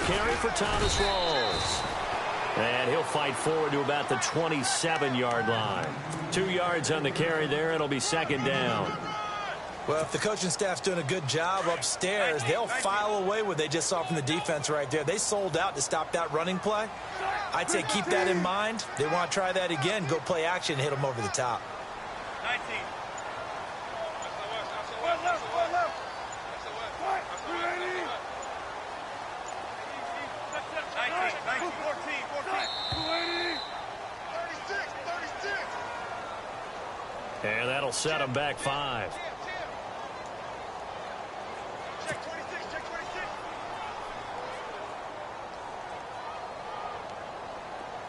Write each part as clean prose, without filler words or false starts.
carry for Thomas Rawls. And he'll fight forward to about the 27-yard line. 2 yards on the carry there. It'll be second down. Well, if the coaching staff's doing a good job upstairs, they'll file away what they just saw from the defense right there. They sold out to stop that running play. I'd say keep that in mind. They want to try that again. Go play action and hit them over the top. 19. And that'll set them back 5. Check 26, check 26.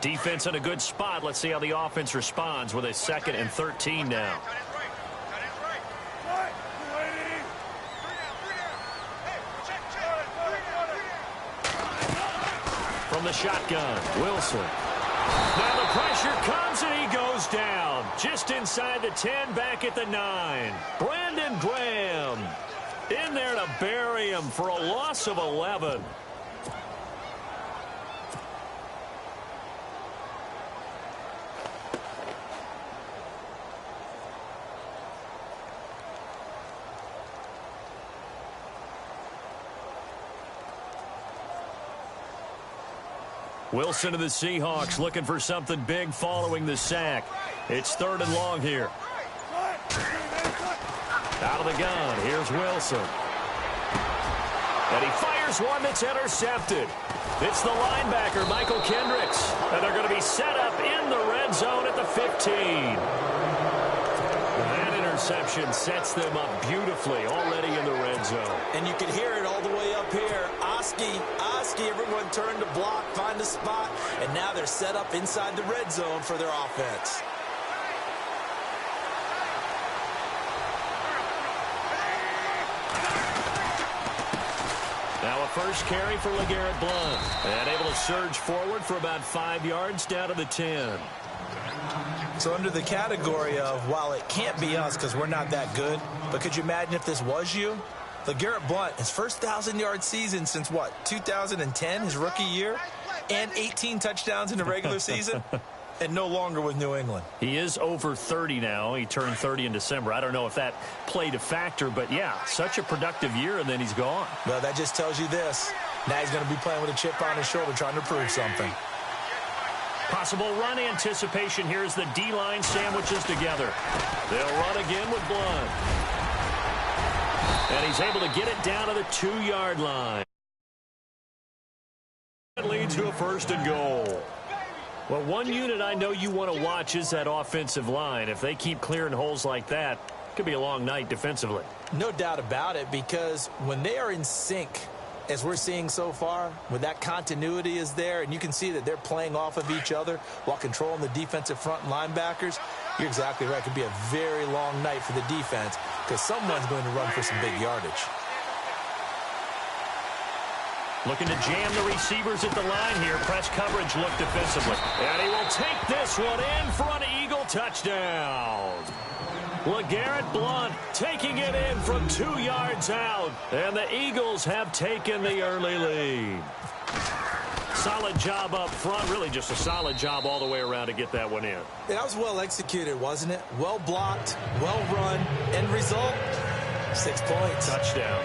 Defense in a good spot. Let's see how the offense responds with a 2nd and 13 now. From the shotgun, Wilson. Now the pressure comes and he goes down. Just inside the 10, back at the 9. Brandon Graham in there to bury him for a loss of 11. Wilson to the Seahawks looking for something big following the sack. It's 3rd and long here. Out of the gun, here's Wilson. And he fires one that's intercepted. It's the linebacker, Michael Kendricks. And they're going to be set up in the red zone at the 15. That interception sets them up beautifully already in the red zone. And you can hear it all the way up here. Oski, everyone turned to block, find a spot, and now they're set up inside the red zone for their offense. Now a first carry for LeGarrette Blount. And able to surge forward for about 5 yards down to the 10. So under the category of, while it can't be us because we're not that good, but could you imagine if this was you? LeGarrette Blount, his first 1,000-yard season since, what, 2010, his rookie year? And 18 touchdowns in the regular season? And no longer with New England. He is over 30 now. He turned 30 in December. I don't know if that played a factor, but yeah, such a productive year, and then he's gone. Well, that just tells you this. Now he's going to be playing with a chip on his shoulder trying to prove something. Possible run anticipation here as the D-line sandwiches together. They'll run again with Blount. And he's able to get it down to the 2-yard line. That leads to a 1st and goal. Well, one unit I know you want to watch is that offensive line. If they keep clearing holes like that, it could be a long night defensively. No doubt about it, because when they are in sync, as we're seeing so far, when that continuity is there, and you can see that they're playing off of each other while controlling the defensive front and linebackers, you're exactly right. It could be a very long night for the defense because someone's going to run for some big yardage. Looking to jam the receivers at the line here. Press coverage look defensively. And he will take this one in for an Eagle touchdown. LeGarrette Blount taking it in from 2 yards out. And the Eagles have taken the early lead. Solid job up front. Really just a solid job all the way around to get that one in. That was well executed, wasn't it? Well blocked, well run. End result, 6 points. Touchdown.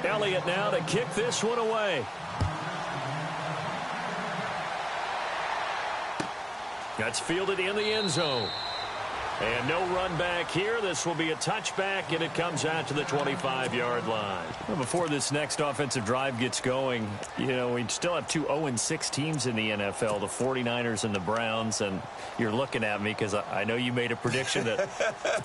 Elliott now to kick this one away. That's fielded in the end zone. And no run back here. This will be a touchback, and it comes out to the 25-yard line. Well, before this next offensive drive gets going, you know, we still have two 0-6 teams in the NFL, the 49ers and the Browns, and you're looking at me because I know you made a prediction that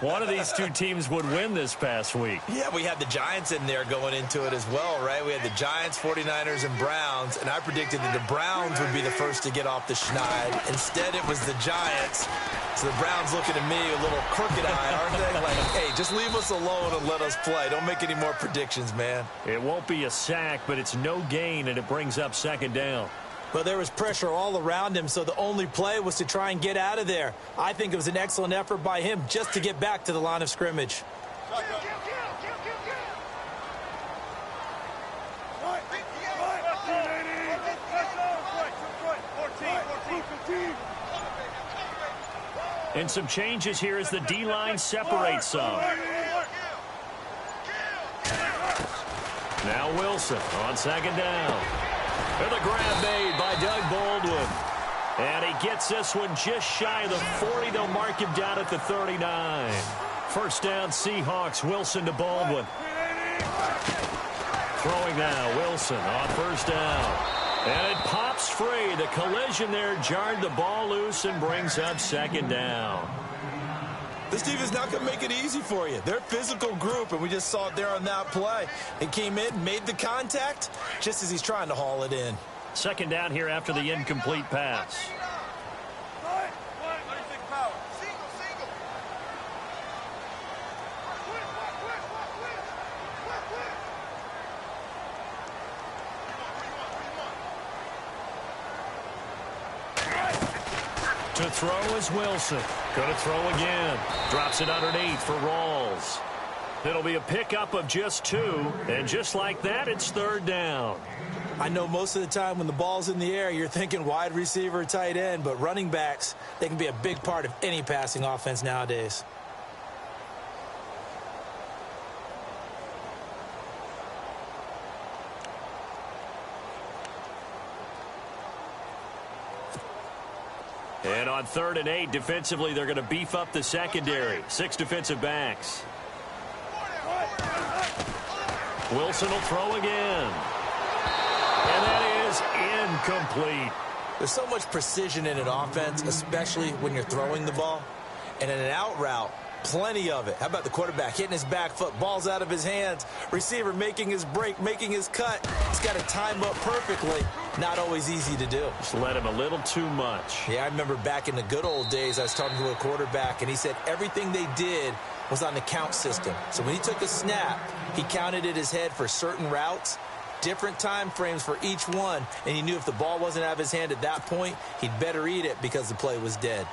one of these two teams would win this past week. Yeah, we had the Giants in there going into it as well, right? We had the Giants, 49ers, and Browns, and I predicted that the Browns would be the first to get off the schneid. Instead, it was the Giants. So the Browns looking at me a little crooked eye, aren't they? Like, hey, just leave us alone and let us play. Don't make any more predictions, man. It won't be a sack, but it's no gain, and it brings up second down. But there was pressure all around him, so the only play was to try and get out of there. I think it was an excellent effort by him just to get back to the line of scrimmage. And some changes here as the D-line separates some. Now Wilson on second down. And the grab made by Doug Baldwin. And he gets this one just shy of the 40. They'll mark him down at the 39. First down, Seahawks. Wilson to Baldwin. Throwing now, Wilson on first down. And it pops free. The collision there jarred the ball loose and brings up second down. This team is not going to make it easy for you. They're a physical group, and we just saw it there on that play. He came in, made the contact, just as he's trying to haul it in. Second down here after the incomplete pass. To throw is Wilson. Going to throw again. Drops it underneath for Rawls. It'll be a pickup of just 2. And just like that, it's third down. I know most of the time when the ball's in the air, you're thinking wide receiver, tight end. But running backs, they can be a big part of any passing offense nowadays. And on 3rd and 8, defensively, they're going to beef up the secondary. 6 defensive backs. Wilson will throw again. And that is incomplete. There's so much precision in an offense, especially when you're throwing the ball. And in an out route, plenty of it. How about the quarterback hitting his back foot, ball's out of his hands, receiver making his break, making his cut. He's got to time up perfectly. Not always easy to do. Just let him a little too much. Yeah, I remember back in the good old days, I was talking to a quarterback, and he said everything they did was on the count system. So when he took a snap, he counted in his head for certain routes, different time frames for each one, and he knew if the ball wasn't out of his hand at that point, he'd better eat it because the play was dead.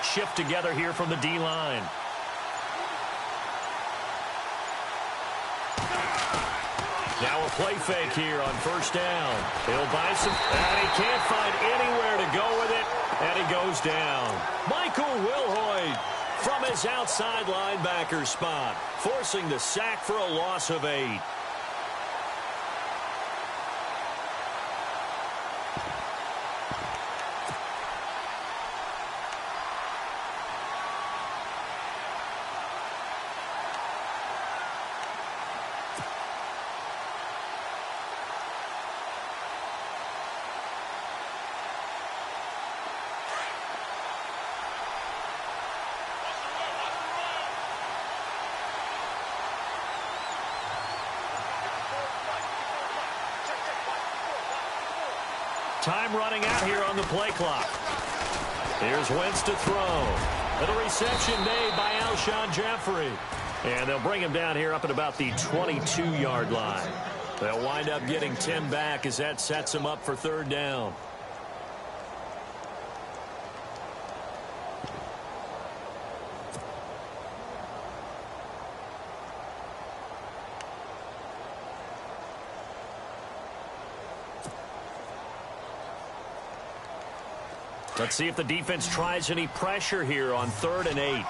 Shift together here from the D-line. Now a play fake here on first down. He'll buy some, and he can't find anywhere to go with it, and he goes down. Michael Wilhoit from his outside linebacker spot, forcing the sack for a loss of 8. Time running out here on the play clock. Here's Wentz to throw. And the reception made by Alshon Jeffrey. And they'll bring him down here up at about the 22-yard line. They'll wind up getting 10 back as that sets him up for third down. Let's see if the defense tries any pressure here on 3rd and 8.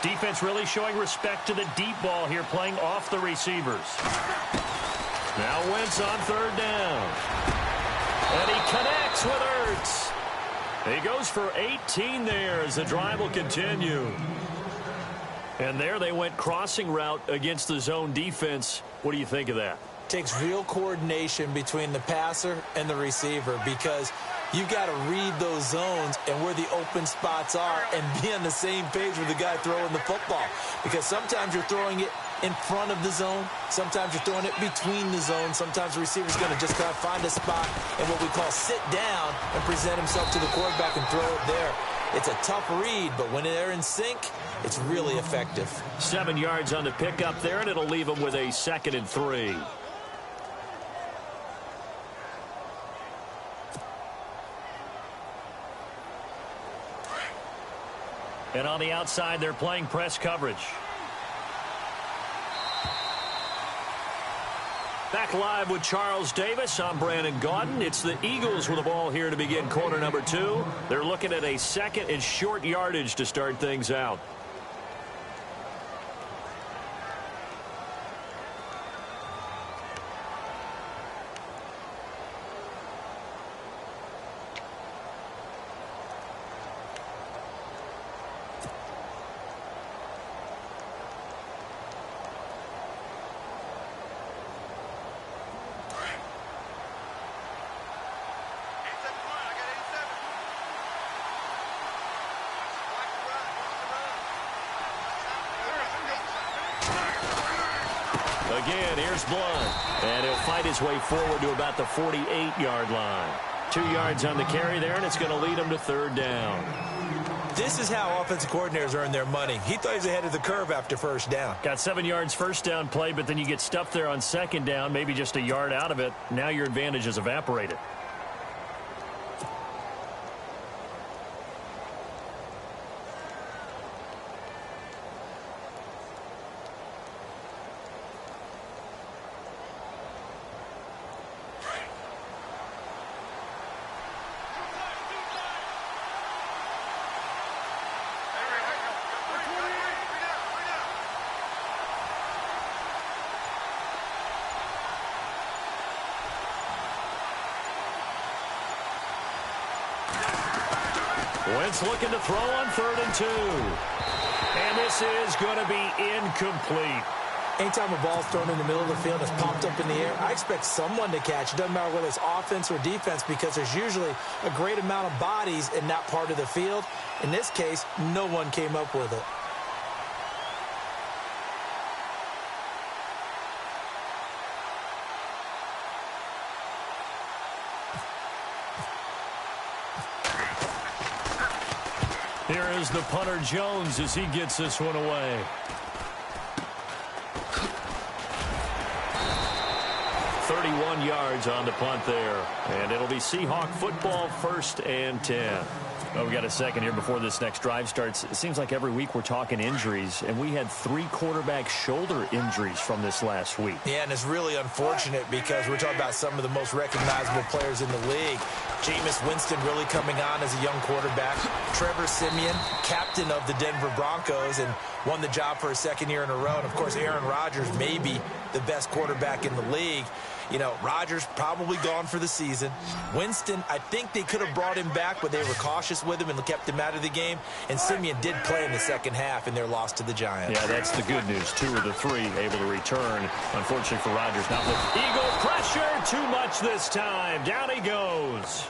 Defense really showing respect to the deep ball here, playing off the receivers. Now Wentz on 3rd down. And he connects with Ertz. He goes for 18 there as the drive will continue. And there they went crossing route against the zone defense. What do you think of that? takes real coordination between the passer and the receiver because you've got to read those zones and where the open spots are and be on the same page with the guy throwing the football. Because sometimes you're throwing it in front of the zone. Sometimes you're throwing it between the zones. Sometimes the receiver's going to just kind of find a spot and what we call sit down and present himself to the quarterback and throw it there. It's a tough read, but when they're in sync, it's really effective. 7 yards on the pickup there, and it'll leave them with a 2nd and 3. And on the outside, they're playing press coverage. Back live with Charles Davis. I'm Brandon Gaudin. It's the Eagles with the ball here to begin quarter number 2. They're looking at a 2nd and short yardage to start things out. Again, here's Blunt. And he'll fight his way forward to about the 48-yard line. 2 yards on the carry there, and it's going to lead him to 3rd down. This is how offensive coordinators earn their money. He thought he was ahead of the curve after first down. Got 7 yards first down play, but then you get stuffed there on 2nd down, maybe just a yard out of it. Now your advantage is evaporated. Wentz looking to throw on 3rd and 2. And this is going to be incomplete. Anytime a ball's thrown in the middle of the field, it's popped up in the air, I expect someone to catch. It doesn't matter whether it's offense or defense because there's usually a great amount of bodies in that part of the field. In this case, no one came up with it. Here is the punter Jones as he gets this one away. .31 yards on the punt there. And it'll be Seahawk football, 1st and 10. Well, we got a second here before this next drive starts. It seems like every week we're talking injuries, and we had 3 quarterback shoulder injuries from this last week. Yeah, and it's really unfortunate because we're talking about some of the most recognizable players in the league. Jameis Winston really coming on as a young quarterback. Trevor Siemian, captain of the Denver Broncos, and won the job for a 2nd year in a row. And, of course, Aaron Rodgers may be the best quarterback in the league. You know, Rodgers probably gone for the season. Winston, I think they could have brought him back, but they were cautious with him and kept him out of the game. And Siemian did play in the 2nd half in their loss to the Giants. Yeah, that's the good news. 2 of the 3 able to return. Unfortunately for Rodgers, not with Eagle pressure. Too much this time. Down he goes.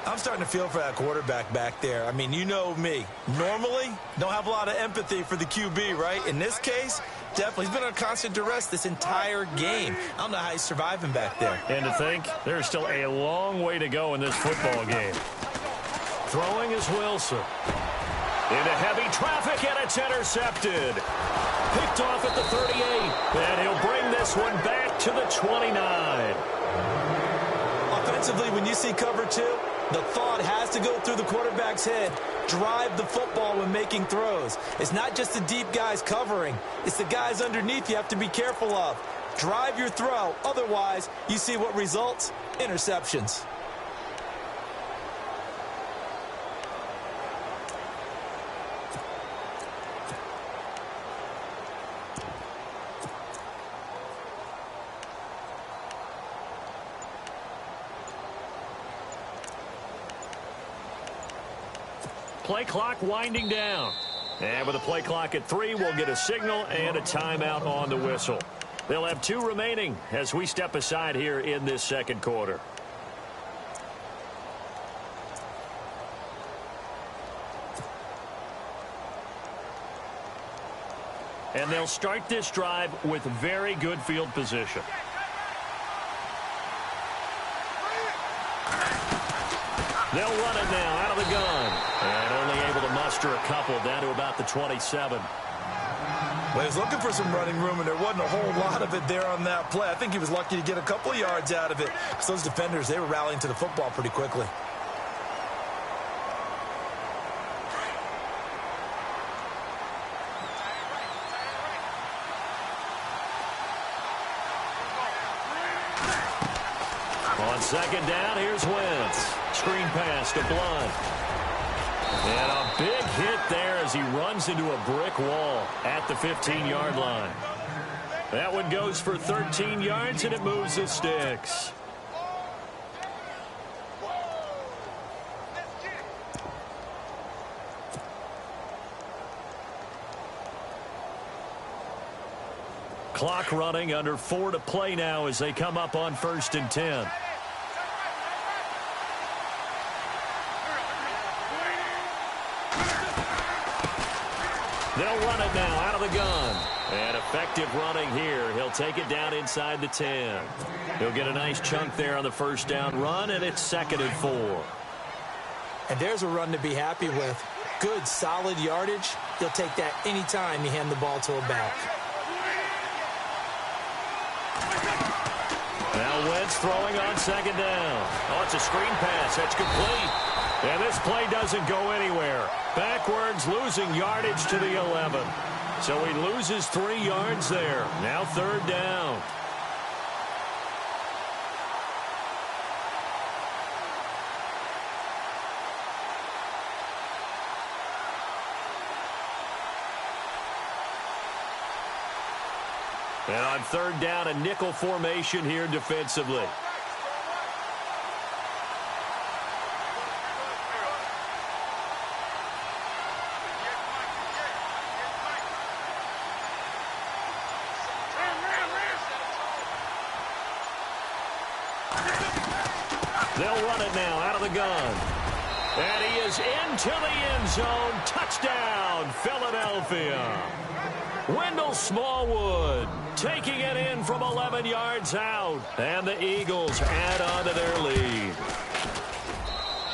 I'm starting to feel for that quarterback back there. I mean, you know me. Normally, don't have a lot of empathy for the QB, right? In this case, definitely. He's been on constant duress this entire game. I don't know how he's surviving back there. And to think, there's still a long way to go in this football game. Throwing is Wilson. Into heavy traffic, and it's intercepted. Picked off at the 38. And he'll bring this one back to the 29. Offensively, when you see cover 2, the thought has to go through the quarterback's head. Drive the football when making throws. It's not just the deep guys covering. It's the guys underneath you have to be careful of. Drive your throw. Otherwise, you see what results? Interceptions. Play clock winding down. And with the play clock at 3, we'll get a signal and a timeout on the whistle. They'll have 2 remaining as we step aside here in this second quarter. And they'll start this drive with very good field position. They'll run it now out of the gun. And only able to muster a couple down to about the 27. Well, he was looking for some running room, and there wasn't a whole lot of it there on that play. I think he was lucky to get a couple of yards out of it. Because those defenders, they were rallying to the football pretty quickly. On second down, here's Wentz. Screen pass to Blunt. And a big hit there as he runs into a brick wall at the 15-yard line. That one goes for 13 yards, and it moves the sticks. Clock running, under 4 to play now as they come up on 1st and 10. They'll run it now out of the gun. And effective running here. He'll take it down inside the 10. He'll get a nice chunk there on the first down run, and it's 2nd and 4. And there's a run to be happy with. Good, solid yardage. He'll take that any time you hand the ball to a back. Now Wentz throwing on second down. Oh, it's a screen pass. That's complete. And this play doesn't go anywhere. Backwards, losing yardage to the 11. So he loses 3 yards there. Now 3rd down. And on 3rd down, a nickel formation here defensively. They'll run it now out of the gun. And he is into the end zone. Touchdown, Philadelphia. Wendell Smallwood taking it in from 11 yards out. And the Eagles add on to their lead.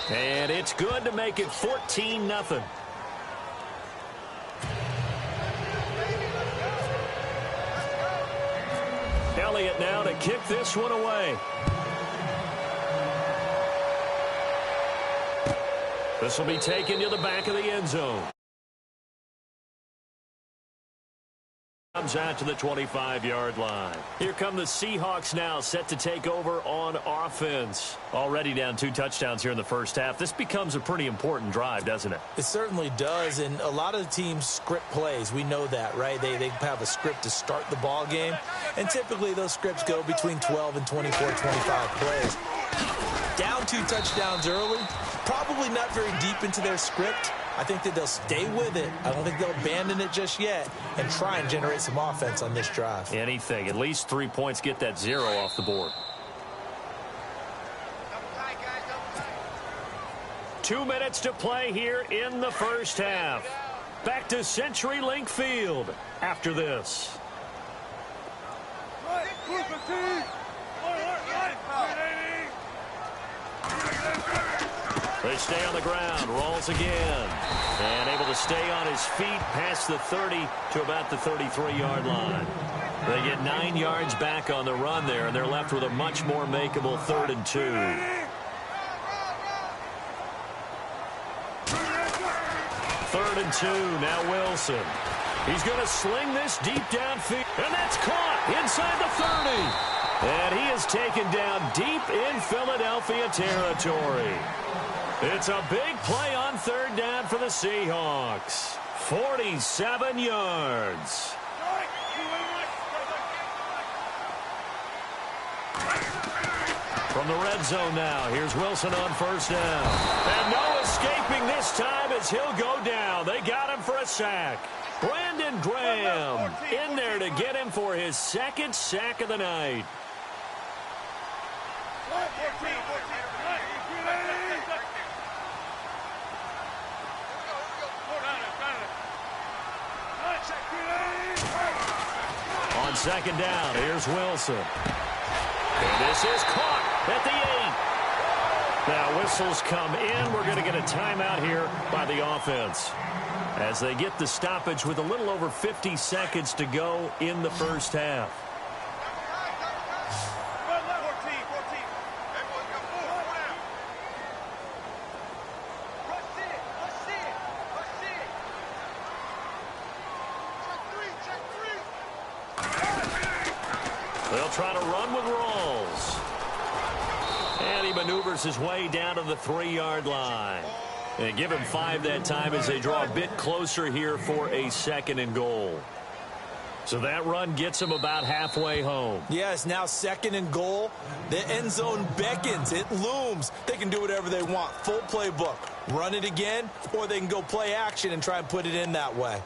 And it's good to make it 14-0. Elliott now to kick this one away. This will be taken to the back of the end zone. Comes out to the 25-yard line. Here come the Seahawks now, set to take over on offense. Already down 2 touchdowns here in the first half. This becomes a pretty important drive, doesn't it? It certainly does, and a lot of the teams script plays. We know that, right? They have a script to start the ball game, and typically those scripts go between 12 and 24, 25 plays. Down 2 touchdowns early, probably not very deep into their script. I think that they'll stay with it. I don't think they'll abandon it just yet and try and generate some offense on this drive. Anything. At least 3 points, get that 0 off the board. 2 minutes to play here in the first half. Back to CenturyLink Field after this. They stay on the ground, rolls again, and able to stay on his feet past the 30 to about the 33-yard line. They get 9 yards back on the run there, and they're left with a much more makeable 3rd and 2. 3rd and 2, now Wilson. He's going to sling this deep downfield, and that's caught inside the 30. And he is taken down deep in Philadelphia territory. It's a big play on 3rd down for the Seahawks. 47 yards. From the red zone now, here's Wilson on 1st down. And no escaping this time as he'll go down. They got him for a sack. Brandon Brandon Graham in there to get him for his second sack of the night. On second down, here's Wilson. And this is caught at the 8. Now whistles come in. We're going to get a timeout here by the offense as they get the stoppage with a little over 50 seconds to go in the first half. They'll try to run with Rawls. And he maneuvers his way down to the 3-yard line. And give him 5 that time as they draw a bit closer here for a 2nd and goal. So that run gets them about halfway home. Yes, now 2nd and goal. The end zone beckons. It looms. They can do whatever they want. Full playbook. Run it again, or they can go play action and try and put it in that way.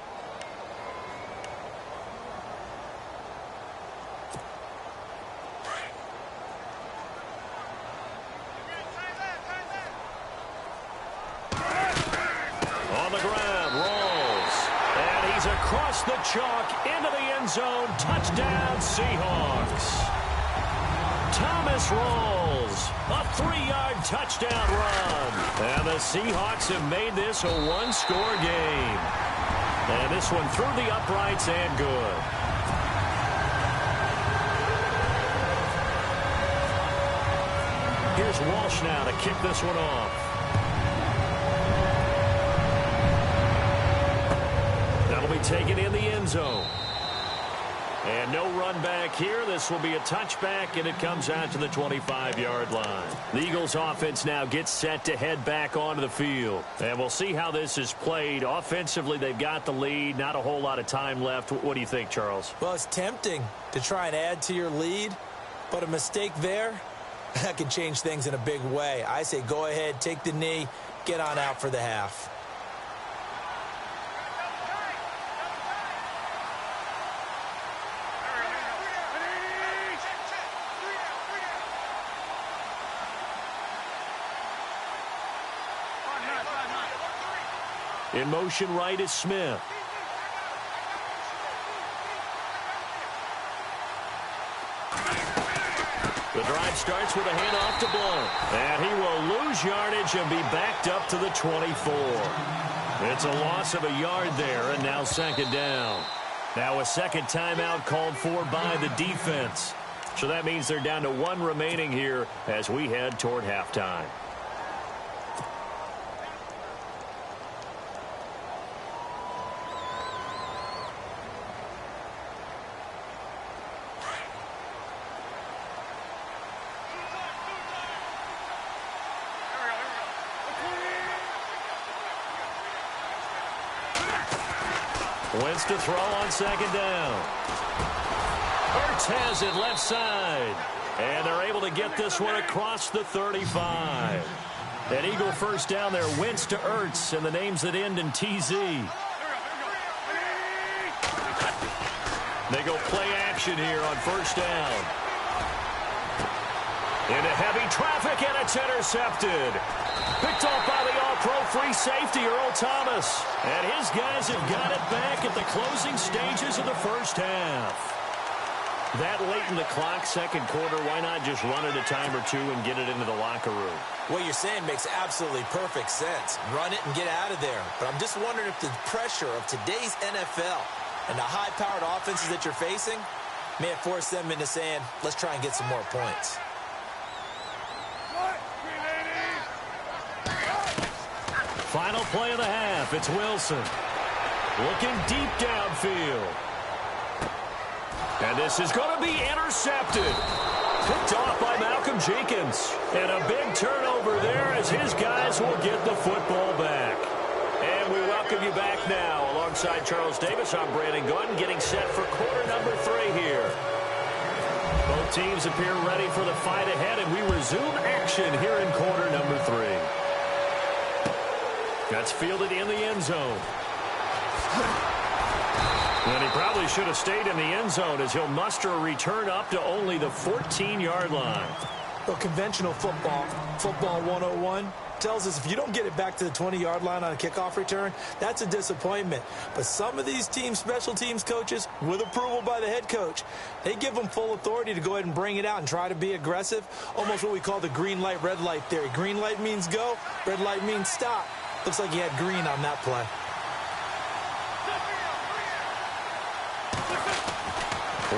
Across the chalk into the end zone. Touchdown, Seahawks. Thomas Rawls, a 3-yard touchdown run. And the Seahawks have made this a 1-score game. And this one through the uprights and good. Here's Walsh now to kick this one off. That'll be taken in the end zone. And no run back here. This will be a touchback, and it comes out to the 25-yard line. The Eagles offense now gets set to head back onto the field. And we'll see how this is played. Offensively, they've got the lead. Not a whole lot of time left. What do you think, Charles? Well, it's tempting to try and add to your lead, but a mistake there, that can change things in a big way. I say go ahead, take the knee, get on out for the half. In motion right is Smith. The drive starts with a handoff to Blount. And he will lose yardage and be backed up to the 24. It's a loss of a yard there, and now 2nd down. Now a second timeout called for by the defense. So that means they're down to 1 remaining here as we head toward halftime. Wentz to throw on 2nd down. Ertz has it left side. And they're able to get this one across the 35. An Eagle first down there. Wentz to Ertz, and the names that end in TZ. They go play action here on 1st down. Into heavy traffic, and it's intercepted. Picked off by the all-pro free safety, Earl Thomas. And his guys have got it back at the closing stages of the first half. That late in the clock, 2nd quarter, why not just run it a time or two and get it into the locker room? What you're saying makes absolutely perfect sense. Run it and get out of there. But I'm just wondering if the pressure of today's NFL and the high-powered offenses that you're facing may have forced them into saying, let's try and get some more points. Final play of the half. It's Wilson. Looking deep downfield. And this is going to be intercepted. Picked off by Malcolm Jenkins. And a big turnover there as his guys will get the football back. And we welcome you back now. Alongside Charles Davis, I'm Brandon Gunn, getting set for quarter number 3 here. Both teams appear ready for the fight ahead, and we resume action here in quarter number 3. That's fielded in the end zone. And he probably should have stayed in the end zone as he'll muster a return up to only the 14-yard line. Well, conventional football 101, tells us if you don't get it back to the 20-yard line on a kickoff return, that's a disappointment. But some of these teams, special teams coaches, with approval by the head coach, they give them full authority to go ahead and bring it out and try to be aggressive, almost what we call the green light, red light theory. Green light means go, red light means stop. Looks like he had green on that play.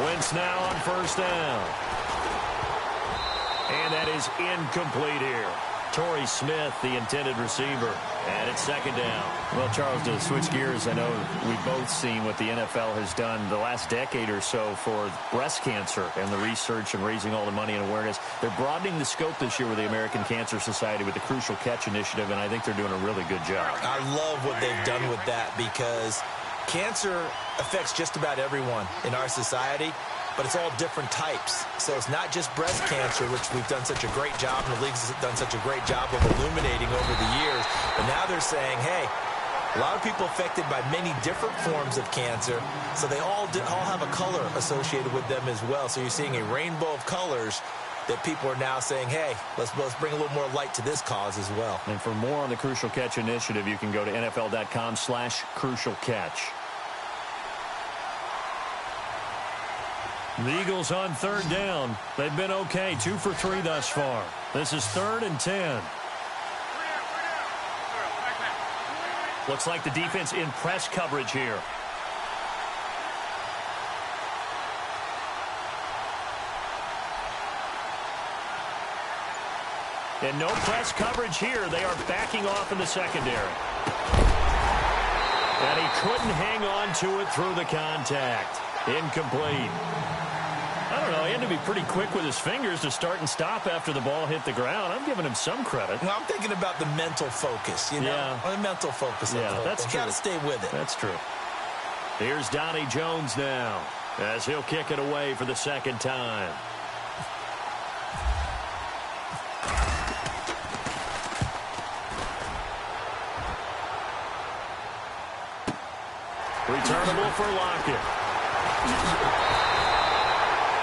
Wentz now on first down. And that is incomplete here. Torrey Smith, the intended receiver. And it's second down. Well, Charles, to switch gears, I know we've both seen what the NFL has done the last decade or so for breast cancer and the research and raising all the money and awareness. They're broadening the scope this year with the American Cancer Society with the Crucial Catch Initiative, and I think they're doing a really good job. I love what they've done with that because cancer affects just about everyone in our society, but it's all different types. So it's not just breast cancer, which we've done such a great job, and the league's done such a great job of illuminating over the years. But now they're saying, hey, a lot of people affected by many different forms of cancer, so they all have a color associated with them as well. So you're seeing a rainbow of colors that people are now saying, hey, let's bring a little more light to this cause as well. And for more on the Crucial Catch Initiative, you can go to NFL.com/crucialcatch. The Eagles on third down. They've been okay, 2 for 3 thus far. This is 3rd and 10. Looks like the defense in press coverage here. And no press coverage here. They are backing off in the secondary. And he couldn't hang on to it through the contact. Incomplete. I don't know. He had to be pretty quick with his fingers to start and stop after the ball hit the ground. I'm giving him some credit. Well, I'm thinking about the mental focus, you know? Yeah. The mental focus. Yeah, that's true. Got to stay with it. That's true. Here's Donnie Jones now as he'll kick it away for the second time. Returnable for Lockett.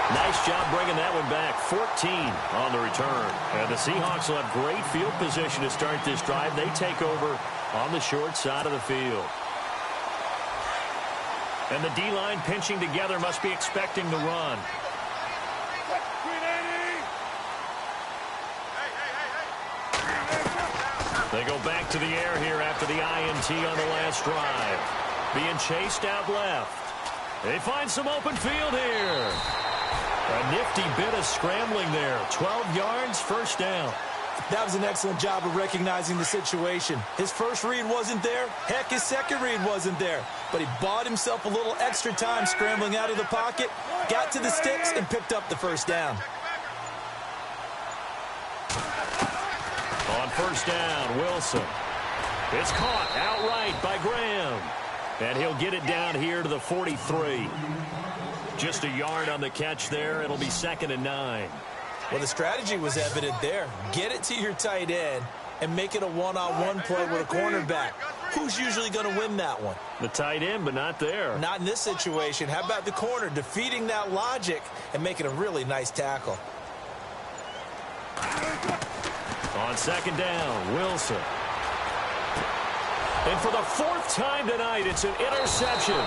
Nice job bringing that one back. 14 on the return. And the Seahawks will have great field position to start this drive. They take over on the short side of the field. And the D-line pinching together must be expecting the run. They go back to the air here after the INT on the last drive. Being chased out left. They find some open field here. A nifty bit of scrambling there. 12 yards, first down. That was an excellent job of recognizing the situation. His first read wasn't there. Heck, his second read wasn't there. But he bought himself a little extra time scrambling out of the pocket, got to the sticks, and picked up the first down. On first down, Wilson. It's caught outright by Graham. And he'll get it down here to the 43. Just a yard on the catch there. It'll be 2nd and 9. Well, the strategy was evident there. Get it to your tight end and make it a one-on-one play with a cornerback. Who's usually going to win that one? The tight end, but not there. Not in this situation. How about the corner defeating that logic and making a really nice tackle? On 2nd down, Wilson. And for the 4th time tonight, it's an interception.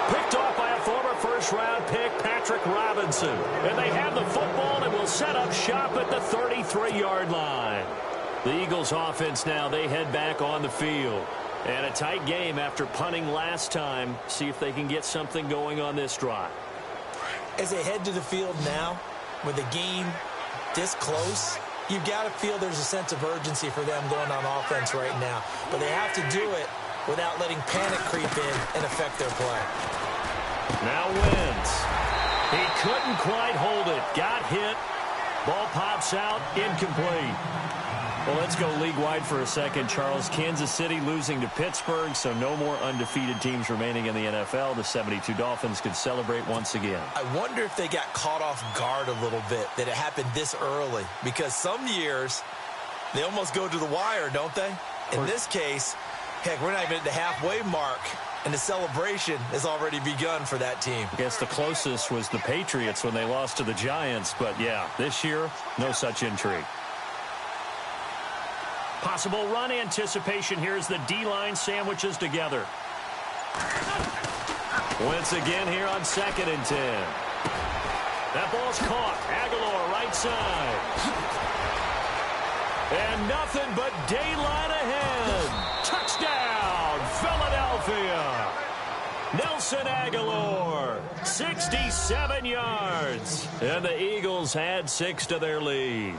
Picked off by a former first-round pick, Patrick Robinson. And they have the football and will set up shop at the 33-yard line. The Eagles offense now, they head back on the field. And a tight game after punting last time. See if they can get something going on this drive. As they head to the field now, with the game this close, you've got to feel there's a sense of urgency for them going on offense right now. But they have to do it without letting panic creep in and affect their play. Now Wentz. He couldn't quite hold it. Got hit. Ball pops out. Incomplete. Well, let's go league-wide for a second, Charles. Kansas City losing to Pittsburgh, so no more undefeated teams remaining in the NFL. The 72 Dolphins could celebrate once again. I wonder if they got caught off guard a little bit, that it happened this early. Because some years, they almost go to the wire, don't they? In this case, Heck, we're not even at the halfway mark, and the celebration has already begun for that team. I guess the closest was the Patriots when they lost to the Giants, but yeah, this year, no such intrigue. Possible run anticipation here as the D-line sandwiches together. Once again here on 2nd and 10. That ball's caught. Aguilar right side. And nothing but daylight ahead. Touchdown, Philadelphia. Nelson Aguilar, 67 yards. And the Eagles add 6 to their lead.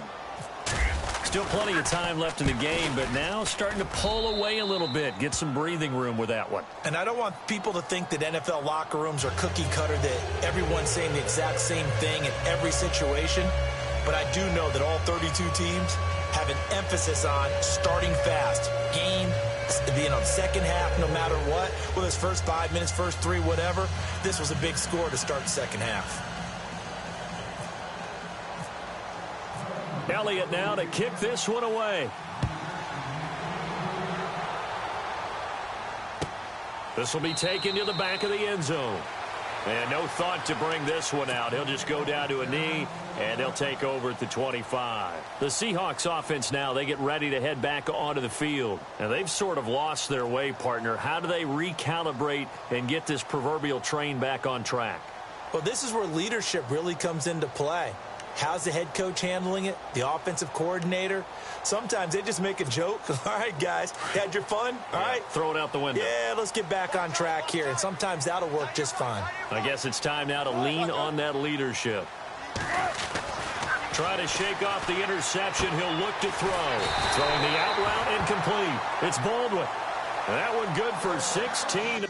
Still plenty of time left in the game, but now starting to pull away a little bit. Get some breathing room with that one. And I don't want people to think that NFL locker rooms are cookie cutter, that everyone's saying the exact same thing in every situation. But I do know that all 32 teams have an emphasis on starting fast. Game, being on second half no matter what. Whether it's first 5 minutes, first 3, whatever. This was a big score to start the second half. Elliott now to kick this one away. This will be taken to the back of the end zone. And no thought to bring this one out. He'll just go down to a knee, and they'll take over at the 25. The Seahawks offense now, they get ready to head back onto the field. Now, they've sort of lost their way, partner. How do they recalibrate and get this proverbial train back on track? Well, this is where leadership really comes into play. How's the head coach handling it? The offensive coordinator? Sometimes they just make a joke. All right, guys, had your fun? All right. Throw it out the window. Yeah, let's get back on track here. And sometimes that'll work just fine. I guess it's time now to lean on that leadership. Try to shake off the interception. He'll look to throw. Throwing the out route incomplete. It's Baldwin. That one good for 16.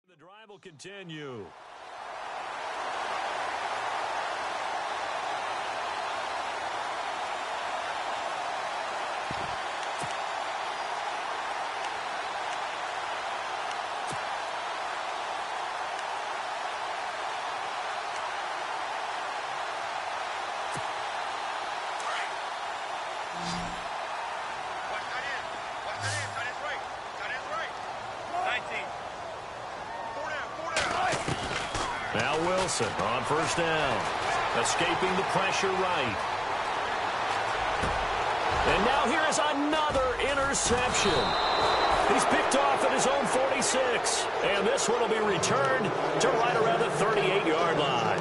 The drive will continue. Now Wilson on first down. Escaping the pressure right. And now here is another interception. He's picked off at his own 46. And this one will be returned to right around the 38-yard line.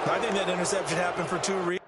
I think that interception happened for 2 reasons.